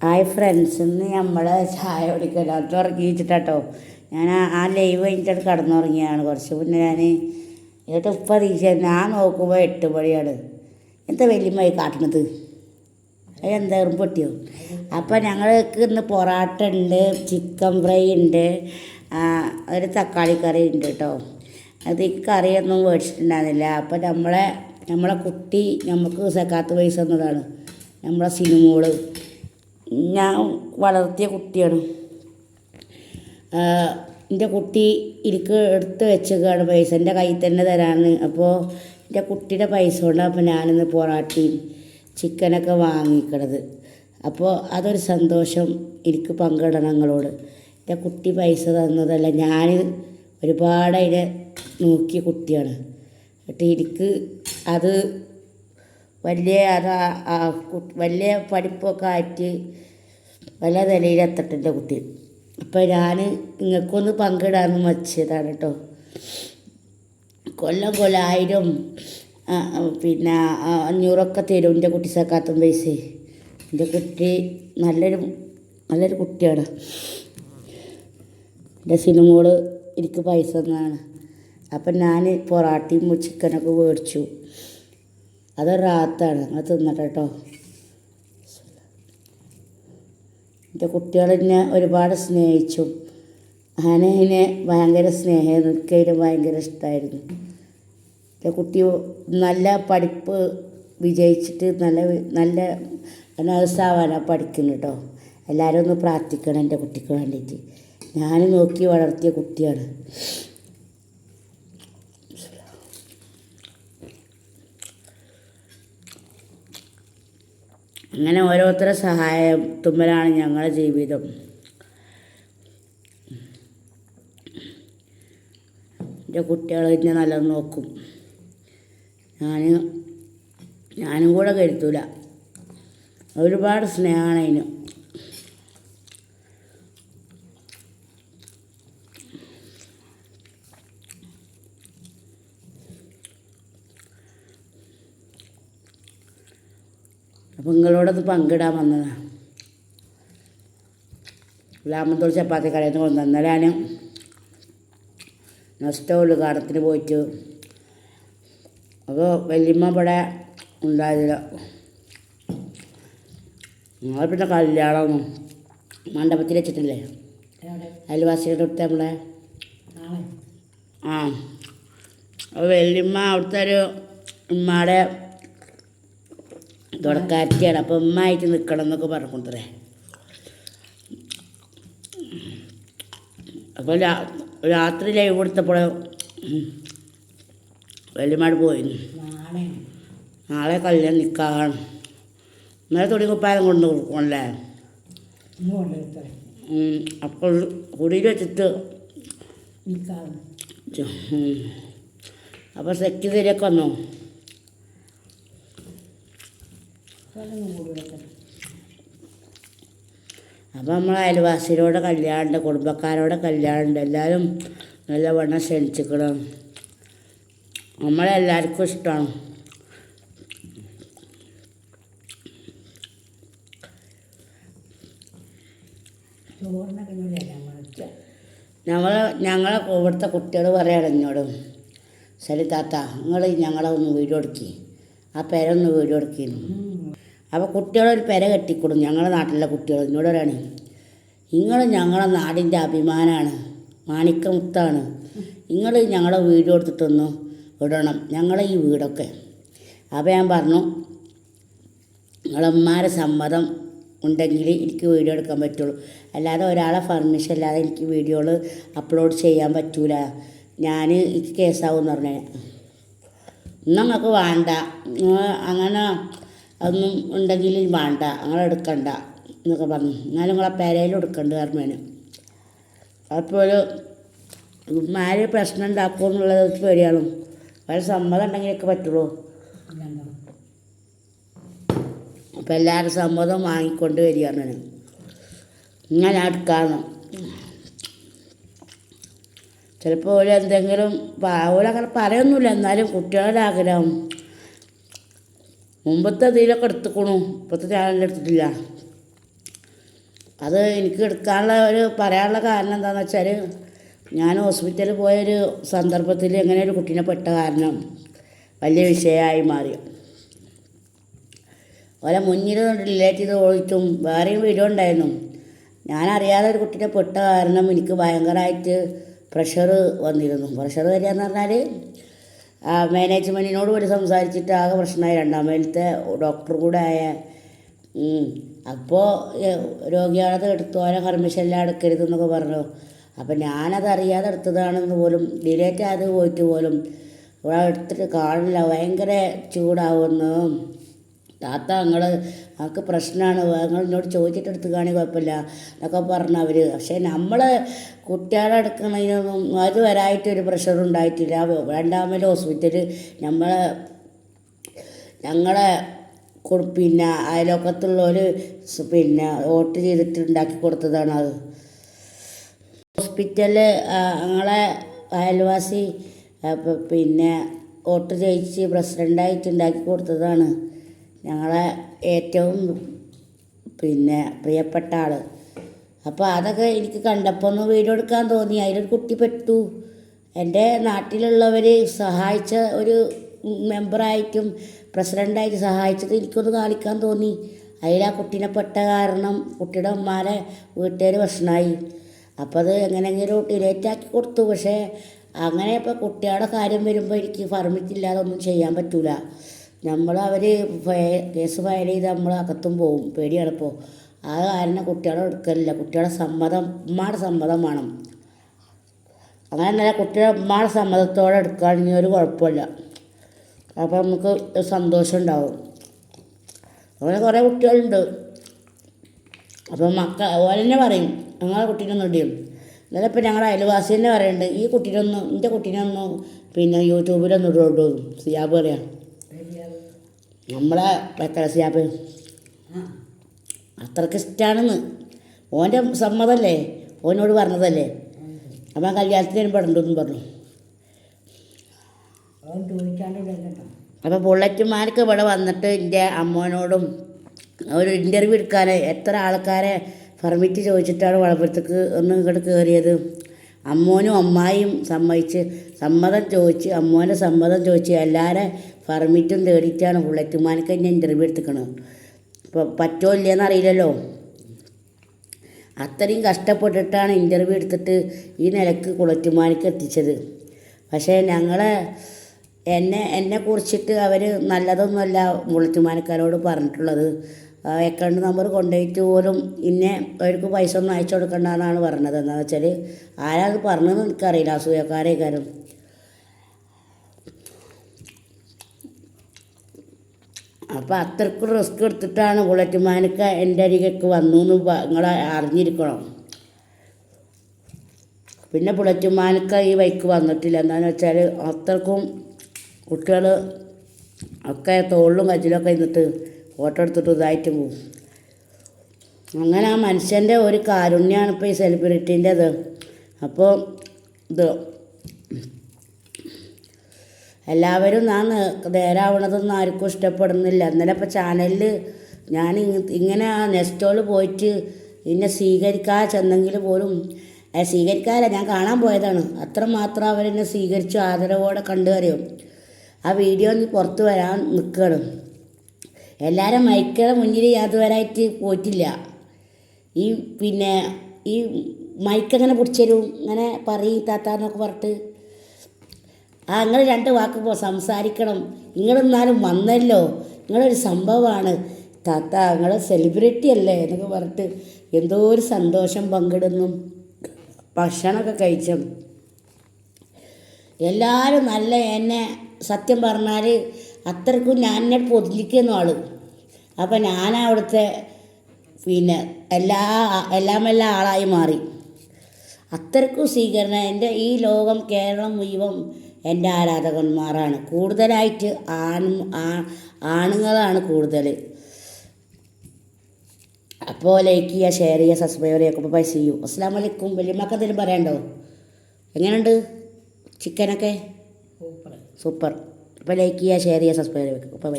Hi friends, ഇന്ന് നമ്മൾ ചായ കുടിക്കല അത് ഉറങ്ങിച്ചിട്ടോ. ഞാൻ ആ ലൈവ് കഴിഞ്ഞിട്ട് കടന്നുറങ്ങിയാണ്. കുറച്ച് മുന്നേ എന്നിട്ട് ഇപ്പം ഞാൻ നോക്കുമ്പോൾ 8 മണിയാണ്. എന്താ വലിയമായി കാട്ടണത്? എന്തായാലും പൊട്ടിയോ? അപ്പം ഞങ്ങൾക്ക് ഇന്ന് പൊറാട്ട ഉണ്ട്, ചിക്കൻ ഫ്രൈ ഉണ്ട്, ഒരു തക്കാളി കറി ഉണ്ട് കേട്ടോ. അത് ഈ കറിയൊന്നും മേടിച്ചിട്ടുണ്ടായിരുന്നില്ല. അപ്പം നമ്മളെ കുട്ടി നമുക്ക് സക്കാത്ത് പൈസ തന്നതാണ്. നമ്മളെ സിനിമോള് ഞാൻ വളർത്തിയ കുട്ടിയാണ്. എൻ്റെ കുട്ടി എനിക്ക് എടുത്ത് വെച്ചേക്കാണ് പൈസ, എൻ്റെ കയ്യിൽ തന്നെ തരാമെന്ന്. അപ്പോൾ എൻ്റെ കുട്ടിയുടെ പൈസ കൊണ്ടാണ് അപ്പോൾ ഞാനിന്ന് പൊറാട്ടയും ചിക്കനൊക്കെ വാങ്ങിക്കണത്. അപ്പോൾ അതൊരു സന്തോഷം എനിക്ക് പങ്കിടണം നിങ്ങളോട്. എൻ്റെ കുട്ടി പൈസ തന്നതല്ല, ഞാൻ ഒരുപാട് അതിനെ നോക്കിയ കുട്ടിയാണ്. എന്നിട്ട് എനിക്ക് അത് വലിയ പഠിപ്പൊക്കെ ആയിട്ട് വലിയ നിലയിലെത്തട്ടെ കുട്ടി. അപ്പം ഞാൻ നിങ്ങൾക്കൊന്ന് പങ്കിടാമെന്ന് വച്ചതാണ് കേട്ടോ. കൊല്ലം 1000 പിന്നെ 500 തരും എൻ്റെ കുട്ടി സക്കാത്തും പൈസ. എൻ്റെ കുട്ടി നല്ലൊരു കുട്ടിയാണ്. എൻ്റെ സിനിമോള് എനിക്ക് പൈസ തന്നതാണ്. അപ്പം ഞാൻ പൊറാട്ടയും ചിക്കനൊക്കെ മേടിച്ചു. അതൊരു റാത്താണ്. അത് തിന്നട്ടെ കേട്ടോ. എൻ്റെ കുട്ടികളെന്നെ ഒരുപാട് സ്നേഹിച്ചു. അതിനെ ഭയങ്കര സ്നേഹം, എനിക്കതിന് ഭയങ്കര ഇഷ്ടമായിരുന്നു. എൻ്റെ കുട്ടി നല്ല പഠിപ്പ് വിജയിച്ചിട്ട് നല്ല നഴ്സാവാനാണ് പഠിക്കുന്നു കേട്ടോ. എല്ലാവരും ഒന്ന് പ്രാർത്ഥിക്കണം എൻ്റെ കുട്ടിക്ക് വേണ്ടിയിട്ട്. ഞാൻ നോക്കി വളർത്തിയ കുട്ടിയാണ്. അങ്ങനെ ഓരോരുത്തരുടെ സഹായത്തുമ്മലാണ് ഞങ്ങളുടെ ജീവിതം. എൻ്റെ കുട്ടികൾ എന്നെ നല്ലത് നോക്കും. ഞാനും കൂടെ കരുത്തൂല. ഒരുപാട് സ്നേഹമാണ് അതിന്. അപ്പം നിങ്ങളോടൊന്ന് പങ്കിടാൻ വന്നതാണ്. ലാമത്തോട് ചപ്പാത്തി കടയിൽ നിന്ന് കൊണ്ടുവന്നു. അന്നേരം ഞാൻ നഷ്ടമുള്ളു കാടത്തിന് പോയിട്ട്. അപ്പോൾ വല്യമ്മ ഇവിടെ ഉണ്ടായതില്ല. നിങ്ങൾ പിന്നെ കല്യാണമൊന്നും മണ്ഡപത്തിൽ വെച്ചിട്ടില്ലേ? അയൽവാസികളുടെ അടുത്ത് നമ്മളെ അപ്പോൾ വല്യമ്മ അവിടുത്തെ ഒരു ഉമ്മയുടെ തുടക്കാറ്റിയാണ്. അപ്പോൾ ഉമ്മായിട്ട് നിൽക്കണം എന്നൊക്കെ പറഞ്ഞേ. അപ്പോൾ രാത്രി ലൈവ് കൊടുത്തപ്പോൾ വലിയമാട് പോയിരുന്നു. നാളെ കല്യാണം നിൽക്കാണ്. ഇന്നലെ തുണി കുപ്പായം കൊണ്ട് കൊടുക്കണല്ലേ? അപ്പോൾ കുടിയിൽ വെച്ചിട്ട് അപ്പോൾ സെക്യൂരിറ്റിയൊക്കെ വന്നോ? അപ്പം നമ്മളെ അയൽവാസിയോടെ കല്യാണമുണ്ട്, കുടുംബക്കാരോടെ കല്യാണമുണ്ട്. എല്ലാവരും നല്ലവണ്ണം ക്ഷണിച്ചിക്കണം. നമ്മളെല്ലാവർക്കും ഇഷ്ടമാണ്. ഞങ്ങളെ ഇവിടുത്തെ കുട്ടികൾ പറയണം എന്നോട്, ശരി താത്ത നിങ്ങൾ ഞങ്ങളെ ഒന്ന് വീഡിയോ എടുക്കി, ആ പേരൊന്ന് വീഡിയോ എടുക്കുന്നു. അപ്പോൾ കുട്ടികളൊരു പെര കെട്ടിക്കൊടും. ഞങ്ങളുടെ നാട്ടിലെ കുട്ടികൾ എന്നോട് പറയാണ്, നിങ്ങൾ ഞങ്ങളെ നാടിൻ്റെ അഭിമാനമാണ്, മാണിക്കമുത്താണ്. നിങ്ങൾ ഞങ്ങളെ വീഡിയോ എടുത്തിട്ടൊന്ന് ഇടണം, ഞങ്ങളെ ഈ വീടൊക്കെ. അപ്പോൾ ഞാൻ പറഞ്ഞു, നിങ്ങളമ്മമാരെ സമ്മതം ഉണ്ടെങ്കിൽ എനിക്ക് വീഡിയോ എടുക്കാൻ പറ്റുള്ളൂ, അല്ലാതെ ഒരാളെ പെർമിഷൻ ഇല്ലാതെ എനിക്ക് വീഡിയോകൾ അപ്ലോഡ് ചെയ്യാൻ പറ്റൂല, എനിക്ക് കേസാവും എന്ന് പറഞ്ഞേ. നിങ്ങൾക്ക് വേണ്ട, അങ്ങനെ അതൊന്നും ഉണ്ടെങ്കിൽ വേണ്ട, നിങ്ങൾ എടുക്കണ്ട എന്നൊക്കെ പറഞ്ഞു. എന്നാലും നിങ്ങളെ പേരയിലും എടുക്കണ്ട പറഞ്ഞേന്. അപ്പോൾ ആര് പ്രശ്നം ഉണ്ടാക്കുമോ എന്നുള്ളത് പേടിയാണ്. വളരെ സമ്മതം ഉണ്ടെങ്കിലൊക്കെ പറ്റുള്ളൂ. അപ്പോൾ എല്ലാവരും സമ്മതം വാങ്ങിക്കൊണ്ട് വരികയാണ്. ഇങ്ങനെ എടുക്കാമെന്ന് ചിലപ്പോൾ ഓലെന്തെങ്കിലും ഓലങ്ങനെ പറയൊന്നുമില്ല, എന്നാലും കുട്ടികളുടെ ആഗ്രഹം. മുമ്പത്തെ ഇതിലൊക്കെ എടുത്തുക്കണു, ഇപ്പോഴത്തെ ചാനലിൽ എടുത്തിട്ടില്ല. അത് എനിക്ക് എടുക്കാനുള്ള പറയാനുള്ള കാരണം എന്താണെന്ന് വെച്ചാൽ ഞാൻ ഹോസ്പിറ്റലിൽ പോയൊരു സന്ദർഭത്തിൽ എങ്ങനെ ഒരു കുട്ടീനെ പെട്ട കാരണം വലിയ വിഷയമായി മാറി. ഓലെ മുന്നിൽ റിലേറ്റ് ചെയ്ത് ഓടിച്ചും വേറെയും വീഡിയോ ഉണ്ടായിരുന്നു. ഞാനറിയാതെ ഒരു കുട്ടീനെ പെട്ട കാരണം എനിക്ക് ഭയങ്കരമായിട്ട് പ്രഷർ വന്നിരുന്നു. പ്രഷർ വരിക എന്ന് പറഞ്ഞാൽ മാനേജ്മെൻറ്റിനോട് കൂടി സംസാരിച്ചിട്ട് ആകെ പ്രശ്നമായി. രണ്ടാമത്തെ ഡോക്ടർ കൂടെ ആയ അപ്പോൾ രോഗിയാളത് എടുത്തു ഓരോ കർമ്മശെല്ലാം എടുക്കരുതെന്നൊക്കെ പറഞ്ഞു. അപ്പം ഞാനത് അറിയാതെ എടുത്തതാണെന്ന് പോലും ഡിലേറ്റ് ആയത് പോയിട്ട് പോലും ഇവിടെ എടുത്തിട്ട് കാണില്ല. ഭയങ്കര ചൂടാവുന്നു. താത്ത ഞങ്ങൾക്ക് പ്രശ്നമാണ്, നിങ്ങൾ എന്നോട് ചോദിച്ചിട്ട് എടുത്ത് കാണി കുഴപ്പമില്ല എന്നൊക്കെ പറഞ്ഞു അവർ. പക്ഷേ നമ്മൾ കുട്ടികളെ എടുക്കണതിനൊന്നും അതുവരായിട്ടൊരു പ്രഷർ ഉണ്ടായിട്ടില്ല. രണ്ടാമത് ഹോസ്പിറ്റല് ഞങ്ങളെ പിന്നെ അയലോക്കത്തുള്ളവർ വോട്ട് ചെയ്തിട്ട് ഉണ്ടാക്കി കൊടുത്തതാണ് അത്. ഹോസ്പിറ്റലിൽ ഞങ്ങളെ അയൽവാസി വോട്ട് ജയിച്ച് പ്രസിഡൻ്റായിട്ട് ഉണ്ടാക്കി കൊടുത്തതാണ് ഞങ്ങളെ ഏറ്റവും പ്രിയപ്പെട്ട ആൾ. അപ്പോൾ അതൊക്കെ എനിക്ക് കണ്ടപ്പോൾ ഒന്ന് വീഡിയോ എടുക്കാൻ തോന്നി. അതിലൊരു കുട്ടി പെട്ടു. എൻ്റെ നാട്ടിലുള്ളവർ സഹായിച്ച ഒരു മെമ്പറായിട്ടും പ്രസിഡൻ്റായിട്ട് സഹായിച്ചത് എനിക്കൊന്ന് കാണിക്കാൻ തോന്നി. അതിൽ ആ കുട്ടീനെ പെട്ട കാരണം കുട്ടിയുടെ ഉമ്മാരെ വീട്ടുകാർ പ്രശ്നമായി. അപ്പോൾ അത് എങ്ങനെയെങ്കിലും ഡിലേറ്റാക്കി കൊടുത്തു. പക്ഷേ അങ്ങനെ ഇപ്പോൾ കുട്ടികളുടെ കാര്യം വരുമ്പോൾ എനിക്ക് പെർമിറ്റില്ലാതെ ഒന്നും ചെയ്യാൻ പറ്റില്ല. അവർ കേസ് ഫയൽ ചെയ്ത് നമ്മൾ അകത്തും പോവും. പേടിയാണിപ്പോൾ. ആ കാരണം കുട്ടികളെ എടുക്കലില്ല. കുട്ടികളുടെ സമ്മതം, ഉമ്മയുടെ സമ്മതം വേണം. അങ്ങനെ നല്ല കുട്ടിയുടെ ഉമ്മയുടെ സമ്മതത്തോടെ എടുക്കുകയാണെങ്കിൽ ഒരു കുഴപ്പമില്ല. അപ്പോൾ നമുക്ക് സന്തോഷം ഉണ്ടാവും. അങ്ങനെ കുറേ കുട്ടികളുണ്ട്. അപ്പം ഓലെന്നെ പറയും ഞങ്ങളെ കുട്ടീനൊന്നും ഇടിയും. എന്നാലും ഇപ്പം ഞങ്ങളുടെ അയൽവാസി തന്നെ പറയുന്നുണ്ട് ഈ കുട്ടീനൊന്നും എൻ്റെ കുട്ടീനൊന്നും യൂട്യൂബിലൊന്നും ഇടുള്ളൂ. സിയാബ് പറയാം നമ്മളെ എത്ര സിയാബ് അത്രയ്ക്ക് ഇഷ്ടമാണെന്ന്. ഓൻ്റെ സമ്മതമല്ലേ, ഓനോട് പറഞ്ഞതല്ലേ. അപ്പം കല്യാണത്തിന് വരുമ്പോൾ ഇടണ്ടെന്നും പറഞ്ഞു. അപ്പോൾ ബുള്ളറ്റുമാർക്ക് ഇവിടെ വന്നിട്ട് എൻ്റെ അമ്മോനോടും ഒരു ഇൻ്റർവ്യൂ എടുക്കാൻ എത്ര ആൾക്കാരെ പെർമിറ്റ് ചോദിച്ചിട്ടാണ് വളപ്പുറത്തേക്ക് ഒന്ന് ഇങ്ങോട്ട് കയറിയത്. അമ്മോനും അമ്മായിയും സമ്മതം ചോദിച്ച് അമ്മോൻ്റെ സമ്മതം ചോദിച്ച് എല്ലാവരും പെർമിറ്റും തേടിയിട്ടാണ് ബുള്ളറ്റുമാർക്ക് എന്നെ ഇൻ്റർവ്യൂ എടുത്തിക്കണത്. ഇപ്പോൾ പറ്റുമോ ഇല്ലയെന്ന് അറിയില്ലല്ലോ. അത്രയും കഷ്ടപ്പെട്ടിട്ടാണ് ഇൻ്റർവ്യൂ എടുത്തിട്ട് ഈ നിലക്ക് ബുള്ളറ്റുമാർക്ക് എത്തിച്ചത്. പക്ഷേ എന്നെ കുറിച്ചിട്ട് അവർ നല്ലതൊന്നുമല്ല ബുള്ളറ്റുമാനക്കാരോട് പറഞ്ഞിട്ടുള്ളത്. അക്കൗണ്ട് നമ്പർ കൊണ്ടുപോയിട്ട് പോലും അവർക്ക് പൈസ ഒന്നും അയച്ചു കൊടുക്കണ്ടെന്നാണ് പറഞ്ഞത്. എന്താണെന്ന് വെച്ചാൽ ആരാത് പറഞ്ഞതെന്ന് എനിക്കറിയില്ല. അസൂയക്കാരെ കാര്യം. അപ്പോൾ അത്രയ്ക്കും റിസ്ക് എടുത്തിട്ടാണ് ബുള്ളറ്റുമാനക്ക എൻ്റെ അരികേക്ക് വന്നു എന്ന് നിങ്ങൾ അറിഞ്ഞിരിക്കണം. പിന്നെ ബുള്ളറ്റുമാനക്ക ഈ വഴിക്ക് വന്നിട്ടില്ല. എന്താണെന്ന് വെച്ചാൽ അത്രക്കും കുട്ടികൾ ഒക്കെ തോളിലും കച്ചിലൊക്കെ ഇരുന്നിട്ട് ഫോട്ടോ എടുത്തിട്ട് ഇതായിട്ട് പോകും. അങ്ങനെ ആ മനുഷ്യൻ്റെ ഒരു കാരുണ്യമാണ് ഇപ്പോൾ ഈ സെലിബ്രിറ്റീൻ്റെത്. അപ്പോൾ എല്ലാവരും നേരാവണതൊന്നും ആർക്കും ഇഷ്ടപ്പെടുന്നില്ല. ഇന്നലെ ഇപ്പോൾ ചാനലിൽ ഞാൻ ഇങ്ങനെ നെസ്റ്റോൾ പോയിട്ട് എന്നെ സ്വീകരിക്കാൻ ചെന്നെങ്കിൽ പോലും സ്വീകരിക്കാനല്ല, ഞാൻ കാണാൻ പോയതാണ്. അത്രമാത്രം അവരെന്നെ സ്വീകരിച്ചു ആദരവോടെ കണ്ടു അറിയും. ആ വീഡിയോ ഒന്ന് പുറത്ത് വരാൻ നിൽക്കണം. എല്ലാവരും മൈക്കുകളുടെ മുന്നിൽ യാതൊരായിട്ട് പോയിട്ടില്ല. ഈ മൈക്കങ്ങനെ പിടിച്ചരും, ഇങ്ങനെ പറയും താത്താന്നൊക്കെ പറഞ്ഞിട്ട് നിങ്ങൾ 2 വാക്ക് സംസാരിക്കണം, നിങ്ങളെന്നാലും വന്നല്ലോ, നിങ്ങളൊരു സംഭവമാണ് താത്ത, നിങ്ങൾ സെലിബ്രിറ്റി അല്ലേ എന്നൊക്കെ പറഞ്ഞിട്ട് എന്തോ ഒരു സന്തോഷം പങ്കിടുന്നു. ഭക്ഷണമൊക്കെ കഴിച്ചും എല്ലാവരും നല്ല എന്നെ സത്യം പറഞ്ഞാൽ അത്രയ്ക്കും ഞാൻ എന്നെ പൊതിഞ്ഞിരിക്കുന്ന ആൾ. അപ്പം ഞാനവിടുത്തെ എല്ലാം ആളായി മാറി. അത്രയ്ക്കും സ്വീകരണം. എൻ്റെ ഈ ലോകം കേരളം മുഴുവൻ എൻ്റെ ആരാധകന്മാരാണ്. കൂടുതലായിട്ട് ആണുങ്ങളാണ് കൂടുതൽ. അപ്പോൾ ലൈക്ക് ചെയ്യുക, ഷെയർ ചെയ്യുക, സബ്സ്ക്രൈബ് ചെയ്യുക. അപ്പോൾ പൈസ ചെയ്യൂ. അസ്സലാമു അലൈക്കും. വലിയമ്മക്ക് എന്തെങ്കിലും പറയാനുണ്ടോ? എങ്ങനെയുണ്ട് ചിക്കനൊക്കെ? സൂപ്പർ. അപ്പോൾ ലൈക്ക് ചെയ്യുക, ഷെയർ ചെയ്യുക, സബ്സ്ക്രൈബ് ചെയ്യുക. അപ്പോൾ